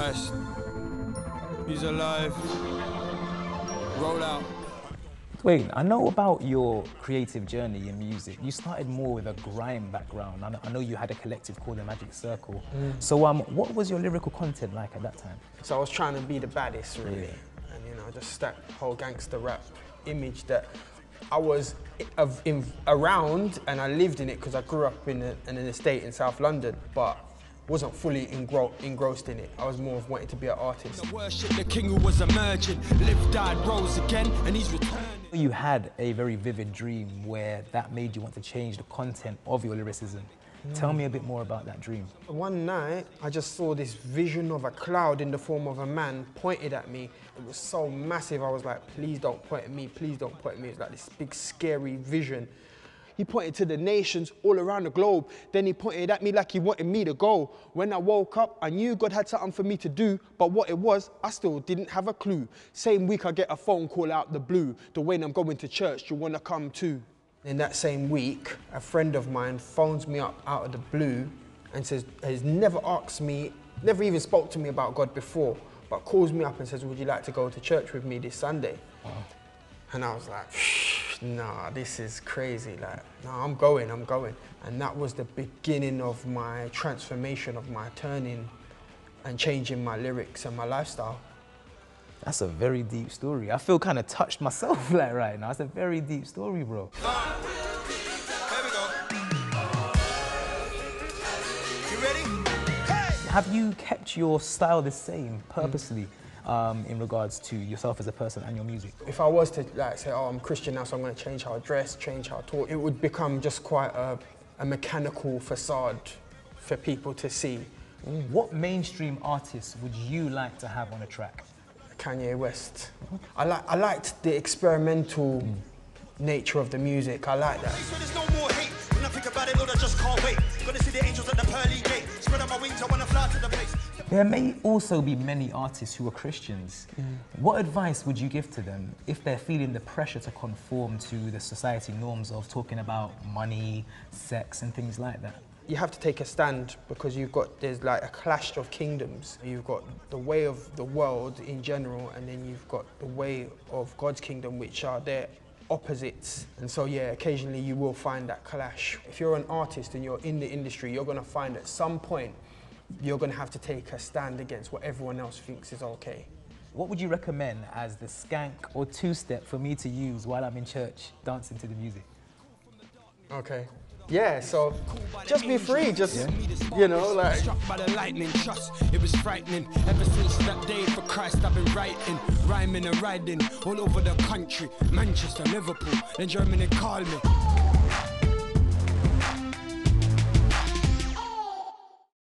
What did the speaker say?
Christ. He's alive. Roll out. Dwayne, I know about your creative journey in music. You started more with a grime background. I know you had a collective called the Magic Circle. So what was your lyrical content like at that time? So I was trying to be the baddest, really. Yeah. And, you know, just that whole gangster rap image that I was around, and I lived in it because I grew up in an estate in South London, but wasn't fully engrossed in it. I was more of wanting to be an artist. Worship the king who was emerging, lived, died, rose again, and he's returning. You had a very vivid dream where that made you want to change the content of your lyricism. Tell me a bit more about that dream. One night, I just saw this vision of a cloud in the form of a man pointed at me. It was so massive, I was like, please don't point at me, please don't point at me. It's like this big, scary vision. He pointed to the nations all around the globe. Then he pointed at me like he wanted me to go. When I woke up, I knew God had something for me to do, but what it was, I still didn't have a clue. Same week, I get a phone call out the blue. Dwayne, I'm going to church, do you wanna come too? In that same week, a friend of mine phones me up out of the blue and says, has never asked me, never even spoke to me about God before, but calls me up and says, would you like to go to church with me this Sunday? Wow. And I was like, nah, this is crazy. Like, no, I'm going. And that was the beginning of my transformation, of my turning and changing my lyrics and my lifestyle. That's a very deep story. I feel kind of touched myself like right now. It's a very deep story, bro. Here we go. You ready? Hey! Have you kept your style the same purposely in regards to yourself as a person and your music? If I was to like say, oh, I'm Christian now, so I'm going to change how I dress, change how I talk, it would become just quite a mechanical facade for people to see. What mainstream artists would you like to have on a track? Kanye West. I liked the experimental nature of the music. I like that. There's no more hate. When I think about it, Lord, I just can't wait. Gonna see the angels at the pearly gate. Spread out my wings, I wanna fly to the place. There may also be many artists who are Christians. What advice would you give to them if they're feeling the pressure to conform to the society norms of talking about money, sex, and things like that? You have to take a stand because there's like a clash of kingdoms. You've got the way of the world in general, and then you've got the way of God's kingdom, which are their opposites. And so yeah, occasionally you will find that clash. If you're an artist and you're in the industry, you're gonna find at some point, you're gonna have to take a stand against what everyone else thinks is okay. What would you recommend as the skank or two-step for me to use while I'm in church dancing to the music? Okay. Yeah, so just be free, just, you know, like. Struck by the lightning, trust, it was frightening. Ever since that day for Christ I've been writing, rhyming and riding all over the country. Manchester, Liverpool, then Germany call me.